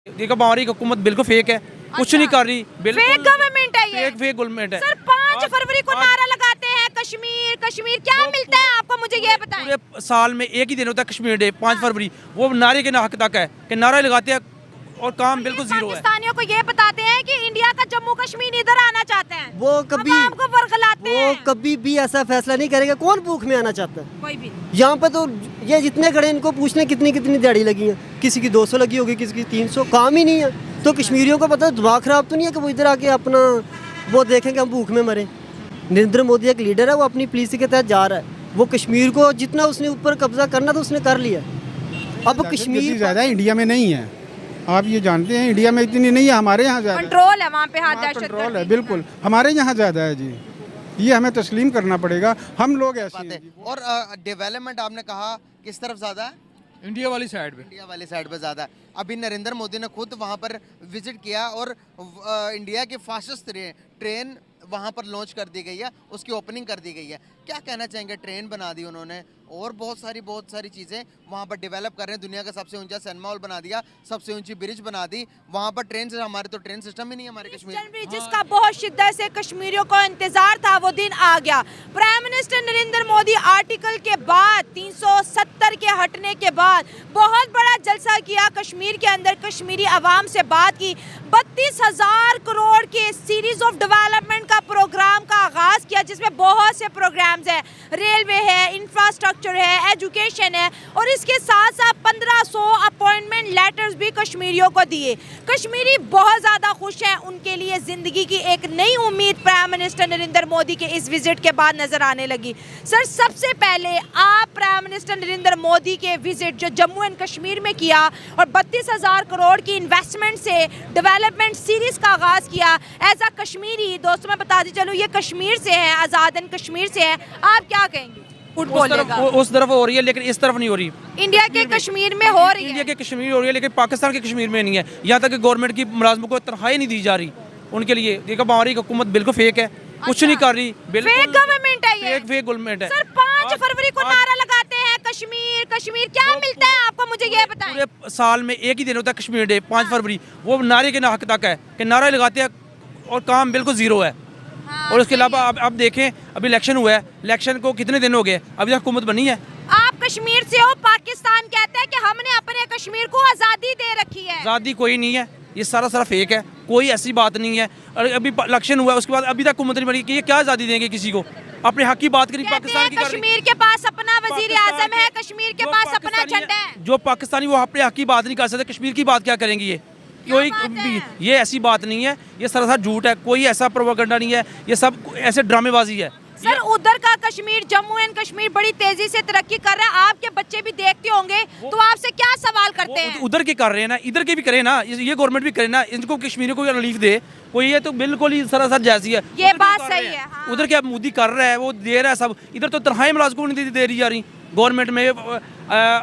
देखो हमारी हुकूमत बिल्कुल फेक है, कुछ नहीं कर रही, फेक गवर्नमेंट है ये। फेक गवर्नमेंट है। सर 5 फरवरी को नारा लगाते हैं कश्मीर कश्मीर, क्या मिलता है आपको, मुझे ये बताएं। पूरे साल में एक ही दिन होता है कश्मीर डे, 5 फरवरी, वो नारे के हक तक है कि नारा लगाते हैं और काम बिल्कुल जीरो है। पाकिस्तानियों को ये बताते हैं कि इंडिया का जम्मू कश्मीर इधर आना चाहते हैं, वो कभी को वर्गलाते हैं। कभी भी ऐसा फैसला नहीं करेगा। कौन भूख में आना चाहता है? कोई भी यहाँ पे तो ये जितने खड़े इनको पूछने कितनी कितनी दिहाड़ी लगी है, किसी की 200 लगी होगी, किसी की 300, काम ही नहीं है। तो कश्मीरियों को पता है, दिमाग खराब तो नहीं है कि वो इधर आके अपना वो देखेंगे हम भूख में मरे। नरेंद्र मोदी एक लीडर है, वो अपनी पॉलिसी के तहत जा रहा है। वो कश्मीर को जितना उसने ऊपर कब्जा करना था उसने कर लिया। अब कश्मीर ज़्यादा इंडिया में नहीं है, आप ये जानते हैं, इंडिया में इतनी नहीं है, हमारे यहाँ ज़्यादा कंट्रोल है वहाँ पे। हाँ, कंट्रोल है, बिल्कुल हमारे यहाँ ज़्यादा है जी, ये हमें तस्लीम करना पड़ेगा। हम लोग ऐसे हैं। और डेवलपमेंट आपने कहा किस तरफ ज़्यादा है? इंडिया वाली साइड पे, इंडिया वाली साइड पे ज़्यादा है। अभी नरेंद्र मोदी ने खुद वहाँ पर विजिट किया और इंडिया की फास्टेस्ट ट्रेन वहाँ पर लॉन्च कर दी गई है, उसकी ओपनिंग कर दी गई है। क्या कहना चाहेंगे? ट्रेन बना दी उन्होंने और बहुत सारी चीज़ें वहाँ पर डेवलप कर रहे हैं। दुनिया का सबसे ऊंचा सिनेमा हॉल बना दिया, सबसे ऊंची ब्रिज बना दी वहाँ पर। ट्रेन से हमारे तो ट्रेन सिस्टम ही नहीं है हमारे कश्मीर। जिसका बहुत शिद्दत से कश्मीरियों को इंतजार था, वो दिन आ गया। Prime minister Narendra Modi article के बाद 370 के हटने के बाद बहुत बड़ा जलसा किया कश्मीर के अंदर, कश्मीरी आवाम से बात की। 32,000 करोड़ के सीरीज ऑफ डेवलपमेंट का प्रोग्राम का आगाज किया, जिसमें बहुत से प्रोग्राम्स है, रेलवे है, इंफ्रास्ट्रक्चर है, एजुकेशन है, और इसके साथ साथ 1500 अपॉइंटमेंट लेटर्स भी कश्मीरियों को दिए। कश्मीरी बहुत ज़्यादा खुश हैं, उनके लिए ज़िंदगी की एक नई उम्मीद प्राइम मिनिस्टर नरेंद्र मोदी के इस विजिट के बाद नज़र आने लगी। सर, सबसे पहले आप प्राइम मिनिस्टर नरेंद्र मोदी के विजिट जो जम्मू एंड कश्मीर में किया और 32,000 करोड़ की इन्वेस्टमेंट से डेवलपमेंट सीरीज का आगाज़ किया, एज अ कश्मीरी दोस्तों मैं बता दी चलूँ, ये कश्मीर से है, आज़ाद एंड कश्मीर से है, आप क्या कहेंगे? उस तरफ हो रही है लेकिन इस तरफ नहीं हो रही। इंडिया के कश्मीर में हो रही है, इंडिया के कश्मीर हो रही है लेकिन पाकिस्तान के कश्मीर में नहीं है। यहाँ तक कि गवर्नमेंट की मुलाजमों को तनख्वाही नहीं दी जा रही उनके लिए। देखो हमारी हुकूमत बिल्कुल फेक है, कुछ नहीं कर रही, फेक गवर्नमेंट है ये। फेक गवर्नमेंट है। सर 5 फरवरी को नारा लगाते हैं कश्मीर कश्मीर, क्या मिलता है आपको, मुझे ये बताएं। पूरे साल में एक ही दिन होता है कश्मीर डे, 5 फरवरी, वो नारे के हक तक है कि नारा लगाते हैं और काम बिल्कुल जीरो है। और उसके अलावा अब देखें, अभी इलेक्शन हुआ है, इलेक्शन को कितने दिन हो गए, अभी तक हुकूमत बनी है। आप कश्मीर से हो, पाकिस्तान कहते हैं कि हमने अपने कश्मीर को आज़ादी दे रखी है। आज़ादी कोई नहीं है, ये सारा फेक है, कोई ऐसी बात नहीं है। और अभी इलेक्शन हुआ है, उसके बाद अभी तक हुकूमत नहीं बनी कि ये क्या आज़ादी देंगे किसी को? अपने हक की बात करी, पाकिस्तान की कश्मीर के पास अपना वजीर आजम है, कश्मीर के पास अपना झंडा है। जो पाकिस्तानी वो अपने हक की बात नहीं कर सकते, कश्मीर की बात क्या करेंगे? ये ऐसी बात नहीं है, ये सरासर झूठ है, कोई ऐसा प्रोपेगेंडा नहीं है, ये सब ऐसे ड्रामेबाजी है। सर उधर का कश्मीर, जम्मू एंड कश्मीर बड़ी तेजी से तरक्की कर रहा है, आपके बच्चे भी देखते होंगे, तो आपसे क्या सवाल करते हैं? उधर के कर रहे हैं ना, इधर के भी करे ना, ये गवर्नमेंट भी करे ना, इनको कश्मीरियों को रिलीफ दे कोई, ये तो बिल्कुल ही सरासर जैसी है। ये बात सही है। हाँ। उधर क्या मोदी कर रहा है, वो दे रहा है सब, इधर तो तनख्वाही मुलाजिम को नहीं दे रही जा रही गवर्नमेंट में,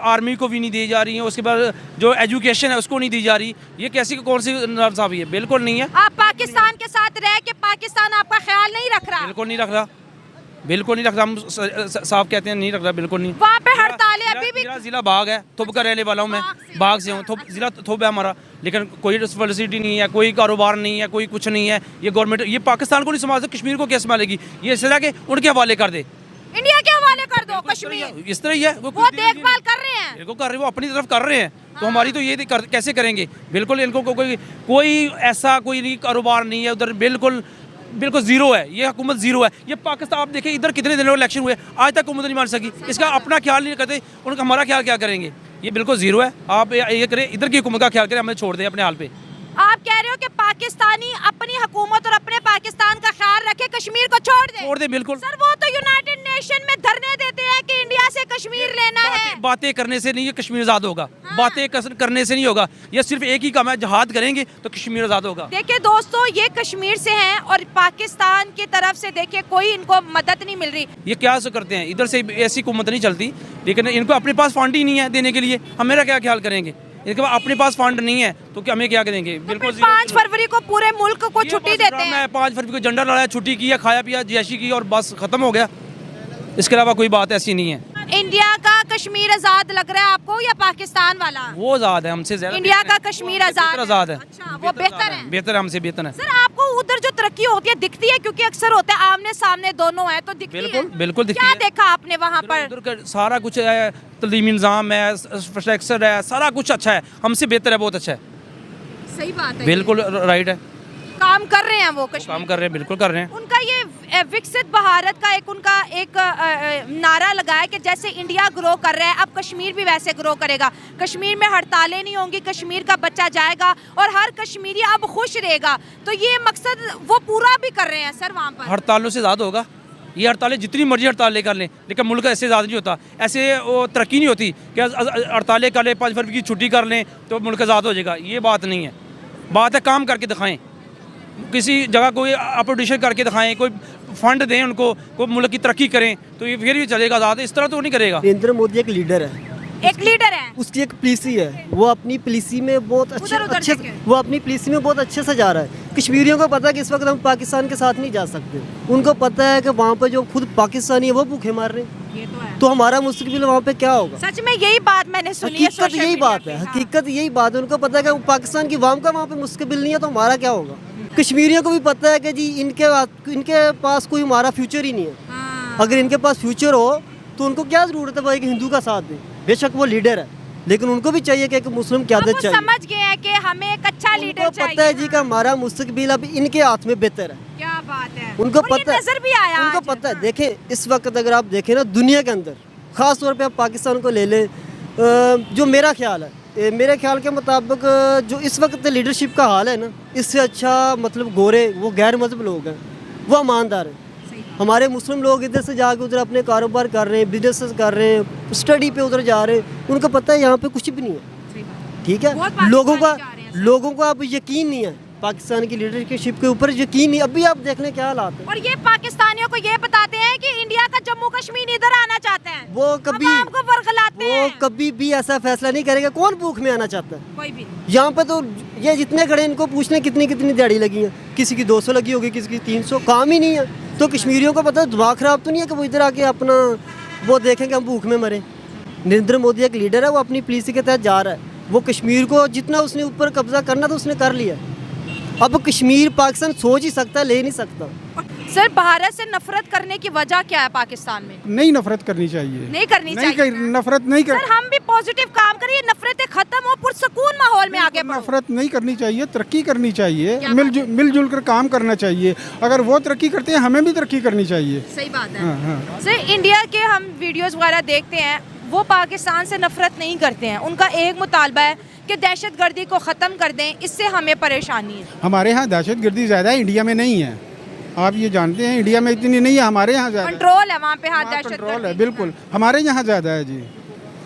आर्मी को भी नहीं दी जा रही है, उसके बाद जो एजुकेशन है उसको नहीं दी जा रही। ये कैसी कौन सी नासाबी है? बिल्कुल नहीं है। आप पाकिस्तान के साथ रह के पाकिस्तान आपका ख्याल नहीं रख रहा? बिल्कुल नहीं रख रहा, बिल्कुल नहीं रख रहा, हम साफ कहते हैं, नहीं रख रहा, बिल्कुल नहीं। वहाँ पे हड़ताल है अभी भी। मेरा जिला बाग है, थुब का रहने वाला हूँ मैं, बाग से हूँ, जिला थुब है हमारा, लेकिन कोई फैसिलिटी नहीं है, कोई कारोबार नहीं है, कोई कुछ नहीं है। ये गवर्नमेंट ये पाकिस्तान को नहीं संभाल सकती, कश्मीर को कैसे संभालेगी? ये इस तरह के उनके हवाले कर दे, इंडिया के हवाले कर दो कश्मीर, इस तरह ही है। वो देखभाल कर रहे हैं, इनको कर रहे, वो अपनी तरफ कर रहे हैं, तो हमारी तो ये कैसे करेंगे? बिल्कुल इनको कोई ऐसा कोई नहीं, कारोबार नहीं है उधर, बिल्कुल जीरो है, ये हुकूमत जीरो है। ये पाकिस्तान आप देखें, इधर कितने दिनों इलेक्शन हुए, आज तक हुकूमत नहीं मान सकी, इसका अपना ख्याल नहीं करते, उनका हमारा ख्याल क्या करेंगे? ये बिल्कुल जीरो है। आप ये करें, इधर की हुकूमत का ख्याल करें, हमें छोड़ दें अपने हाल पे। आप कह रहे हो कि पाकिस्तानी अपनी हुकूमत और अपने पाकिस्तान का ख्याल रखे, कश्मीर को छोड़ दे? बिल्कुल। सर वो तो यूनाइटेड नेशन में धरने देते हैं कि इंडिया से कश्मीर लेना है। बातें करने से नहीं ये कश्मीर आज़ाद होगा। हाँ। बातें करने से नहीं होगा, ये सिर्फ एक ही काम है, जिहाद करेंगे तो कश्मीर आज़ाद होगा। देखिए दोस्तों, ये कश्मीर से हैं और पाकिस्तान की तरफ से देखिए कोई इनको मदद नहीं मिल रही। ये क्या करते हैं, इधर से ऐसी हुकूमत नहीं चलती, लेकिन इनको अपने पास फंड ही नहीं है देने के लिए, हम मेरा क्या ख्याल करेंगे? इसके बाद अपने पास फंड नहीं है तो क्या हमें क्या करेंगे? बिल्कुल 5 फरवरी को पूरे मुल्क को छुट्टी देते हैं। 5 फरवरी को झंडा लड़ाया, छुट्टी की है, खाया पिया, जैशी की और बस खत्म हो गया। इसके अलावा कोई बात ऐसी नहीं है। इंडिया का कश्मीर आजाद लग रहा है आपको या पाकिस्तान वाला? वो आज़ाद है हमसे ज़्यादा। इंडिया का कश्मीर आजाद आज़ाद है। अच्छा, वो बेहतर है। बेहतर है, हमसे बेहतर है। सर आपको उधर जो तरक्की होती है दिखती है, क्योंकि अक्सर होता है आमने सामने दोनों है तो दिखती है। बिल्कुल बिल्कुल दिखती क्या है। देखा आपने वहाँ पर? उधर का सारा कुछ है, तलीमी निज़ाम है, इंफ्रास्ट्रक्चर है, सारा कुछ अच्छा है, हमसे बेहतर है, बहुत अच्छा है। सही बात है। बिल्कुल राइट है, काम कर रहे हैं वो कश्मीर। काम कर रहे हैं, बिल्कुल कर रहे हैं। उनका ये विकसित भारत का एक नारा लगाया कि जैसे इंडिया ग्रो कर रहा है अब कश्मीर भी वैसे ग्रो करेगा। कश्मीर में हड़तालें नहीं होंगी, कश्मीर का बच्चा जाएगा और हर कश्मीरी अब खुश रहेगा। तो ये मकसद वो पूरा भी कर रहे हैं सर वहाँ पर। हड़तालों से ज़्यादा होगा, ये हड़तालें जितनी मर्जी हड़ताल लेकर लें, लेकिन मुल्क ऐसे ज़्यादा नहीं होता, ऐसे वो तरक्की नहीं होती कि हड़तालें कर लें, 5 फरवरी की छुट्टी कर लें तो मुल्क आज़ाद हो जाएगा। ये बात नहीं है, बात है काम करके दिखाएं, किसी जगह कोई अपोजिशन करके दिखाएं, कोई फंड दें उनको, कोई मुल्क की तरक्की करें तो ये फिर भी चलेगा आज़ाद। इस तरह तो नहीं करेगा। नरेंद्र मोदी एक लीडर है, एक लीडर है, उसकी एक पॉलिसी है, वो अपनी पॉलिसी में बहुत उधर अच्छे देखे। वो अपनी पॉलिसी में बहुत अच्छे से जा रहा है। कश्मीरियों को पता है कि इस वक्त हम पाकिस्तान के साथ नहीं जा सकते, उनको पता है कि वहाँ पर जो खुद पाकिस्तानी है वो भूखे मार रहे हैं, ये तो है। तो हमारा मुस्तकबिल वहाँ पे क्या होगा। सच में यही बात मैंने सुनी है हकीकत सोशल यही मीडिया बात पे। है, हाँ। हकीकत यही बात है। उनको पता है कि पाकिस्तान की वाम का वहाँ पे मुस्तकबिल नहीं है तो हमारा क्या होगा। कश्मीरियों को भी पता है कि जी इनके पास कोई हमारा फ्यूचर ही नहीं है। हाँ। अगर इनके पास फ्यूचर हो तो उनको क्या ज़रूरत है भाई कि हिंदू का साथ दें। बेशक वो लीडर है, लेकिन उनको भी चाहिए कि एक मुस्लिम की अब आदत वो चाहिए। समझ गए हैं कि हमें एक अच्छा लीडर उनको चाहिए। पता है जी कि हमारा मुस्तकबिल अब इनके हाथ में बेहतर है। क्या बात है। उनको और ये पता है, नजर भी आया उनको आज। पता है। देखें इस वक्त अगर आप देखें ना दुनिया के अंदर, ख़ास तौर पे आप पाकिस्तान को ले लें, जो मेरा ख्याल है, मेरे ख्याल के मुताबिक जो इस वक्त लीडरशिप का हाल है ना, इससे अच्छा मतलब गोरे वो गैर मजहब लोग हैं, वो ईमानदार हैं। हमारे मुस्लिम लोग इधर से जाके उधर अपने कारोबार कर रहे हैं, बिजनेस कर रहे हैं, स्टडी पे उधर जा रहे हैं, उनको पता है यहाँ पे कुछ भी नहीं है। ठीक है, बहुत लोगों का पाकिस्तानी जा रहे हैं। लोगों को अब यकीन नहीं है, पाकिस्तान की लीडरशिप के ऊपर यकीन नहीं। अभी आप देख लें क्या हालात है। और ये पाकिस्तानियों को ये बताते हैं कि इंडिया का जम्मू कश्मीर इधर आना चाहते हैं, वो कभी हम आपको वर्गलाते वो हैं। कभी भी ऐसा फैसला नहीं करेगा। कौन भूख में आना चाहता है? कोई भी यहाँ पे तो ये जितने खड़े इनको पूछने कितनी कितनी दिहाड़ी लगी है, किसी की 200 लगी होगी, किसी की 300, काम ही नहीं है। तो कश्मीरियों को पता है दिमाग खराब तो नहीं है कि वो इधर आके अपना वो देखें कि हम भूख में मरे। नरेंद्र मोदी एक लीडर है, वो अपनी पॉलिसी के तहत जा रहा है। वो कश्मीर को जितना उसने ऊपर कब्जा करना था उसने कर लिया। अब कश्मीर पाकिस्तान सोच ही सकता है, ले नहीं सकता। सर भारत से नफरत करने की वजह क्या है पाकिस्तान में? नहीं नफरत करनी चाहिए, नहीं करनी चाहिए ना? नफरत नहीं कर, सर हम भी पॉजिटिव काम करिए, नफरतें खत्म हो, पुरसकून माहौल में आगे बढ़ो। नफरत नहीं करनी चाहिए, तरक्की करनी चाहिए, क्या बात है? मिलजुल कर काम करना चाहिए। अगर वो तरक्की करते हैं हमें भी तरक्की करनी चाहिए। सही बात है। हाँ, हाँ। सर इंडिया के हम वीडियोस वगैरह देखते हैं, वो पाकिस्तान से नफरत नहीं करते हैं। उनका एक मुतालबा है कि दहशतगर्दी को ख़त्म कर दें, इससे हमें परेशानी है। हमारे यहाँ दहशतगर्दी ज़्यादा है, इंडिया में नहीं है। आप ये जानते हैं इंडिया में इतनी नहीं है, हमारे यहाँ ज़्यादा कंट्रोल है वहाँ पे। हाँ, कंट्रोल है, दहशतगर्दी बिल्कुल हमारे यहाँ ज़्यादा है जी।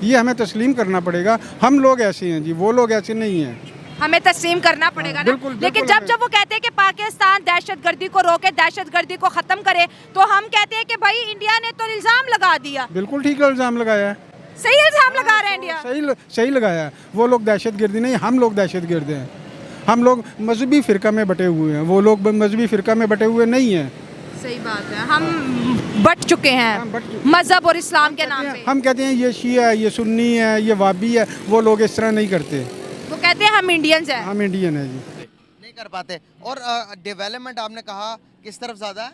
ये हमें तस्लीम करना पड़ेगा। हम लोग ऐसे हैं जी, वो लोग ऐसे नहीं हैं। हमें तस्लीम करना पड़ेगा ना। बिल्कुल, लेकिन बिल्कुल जब जब वो कहते हैं कि पाकिस्तान दहशतगर्दी को रोके, दहशतगर्दी को ख़त्म करे, तो हम कहते हैं कि भाई इंडिया ने तो इल्ज़ाम लगा दिया। बिल्कुल ठीक है, इल्ज़ाम लगाया है, सही इल्ज़ाम लगा रहे हैं इंडिया। सही लगाया है। वो लोग दहशतगर्दी नहीं, हम लोग दहशतगर्द हैं। हम लोग मजहबी फ़िरका में बटे हुए हैं, वो लोग मजहबी फ़िरका में बटे हुए नहीं हैं। सही बात है, हम बट चुके हम बट हैं चुके मजहब और इस्लाम के नाम पे। हम कहते हैं ये शिया है, ये सुन्नी है, ये वाबी है, वो लोग इस तरह नहीं करते। वो कहते हैं हम इंडियंस हैं। हम इंडियन है जी। नहीं कर पाते। और डेवलपमेंट आपने कहा किस तरफ ज़्यादा है?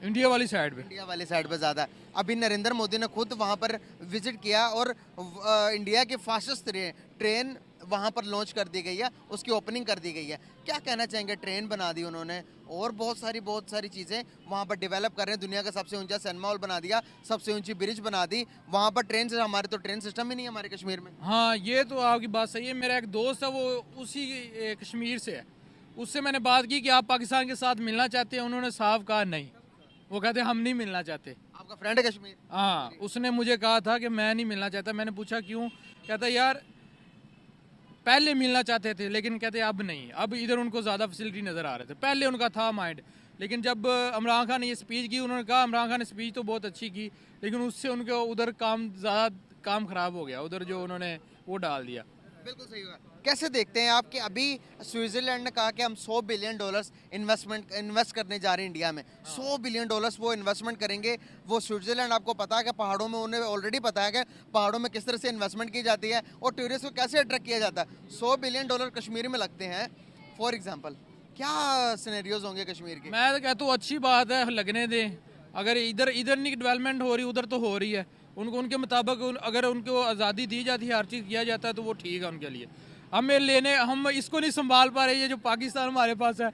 इंडिया वाली साइड पे। इंडिया वाली साइड पे ज़्यादा है। अभी नरेंद्र मोदी ने खुद वहाँ पर विजिट किया और इंडिया की फास्टेस्ट ट्रेन वहाँ पर लॉन्च कर दी गई है, उसकी ओपनिंग कर दी गई है। क्या कहना चाहेंगे? ट्रेन बना दी उन्होंने और बहुत सारी चीज़ें वहाँ पर डेवलप कर रहे हैं। दुनिया का सबसे ऊंचा सिनेमा हॉल बना दिया, सबसे ऊंची ब्रिज बना दी वहाँ पर। ट्रेन से हमारे तो ट्रेन सिस्टम ही नहीं है हमारे कश्मीर में। हाँ, ये तो आपकी बात सही है। मेरा एक दोस्त है, वो उसी कश्मीर से है। उससे मैंने बात की कि आप पाकिस्तान के साथ मिलना चाहते हैं, उन्होंने साफ कहा नहीं। वो कहते हम नहीं मिलना चाहते। आपका फ्रेंड है कश्मीर? हाँ, उसने मुझे कहा था कि मैं नहीं मिलना चाहता। मैंने पूछा क्यों? कहता यार पहले मिलना चाहते थे लेकिन कहते अब नहीं, अब इधर उनको ज़्यादा फैसिलिटी नज़र आ रहे थे। पहले उनका था माइंड, लेकिन जब इमरान खान ने ये स्पीच की, उन्होंने कहा इमरान खान ने स्पीच तो बहुत अच्छी की, लेकिन उससे उनके उधर काम ख़राब हो गया, उधर जो उन्होंने वो डाल दिया। बिल्कुल सही होगा। कैसे देखते हैं आप कि अभी स्विट्ज़रलैंड ने कहा कि हम $100 बिलियन इन्वेस्ट करने जा रहे हैं इंडिया में। $100 बिलियन वो इन्वेस्टमेंट करेंगे। वो स्विट्ज़रलैंड, आपको पता है कि पहाड़ों में, उन्हें ऑलरेडी पता है कि पहाड़ों में किस तरह से इन्वेस्टमेंट की जाती है और टूरिस्ट को कैसे अट्रैक्ट किया जाता है। $100 बिलियन कश्मीर में लगते हैं फॉर एग्जाम्पल, क्या सिनेरियोज होंगे कश्मीर के? मैं तो कहता हूँ अच्छी बात है, लगने दें। अगर इधर नहीं डेवलपमेंट हो रही, उधर तो हो रही है। उनको उनके मुताबिक अगर उनको आज़ादी दी जाती है, हर चीज़ किया जाता है तो वो ठीक है उनके लिए। हम इसको नहीं संभाल पा रहे, ये जो पाकिस्तान हमारे पास है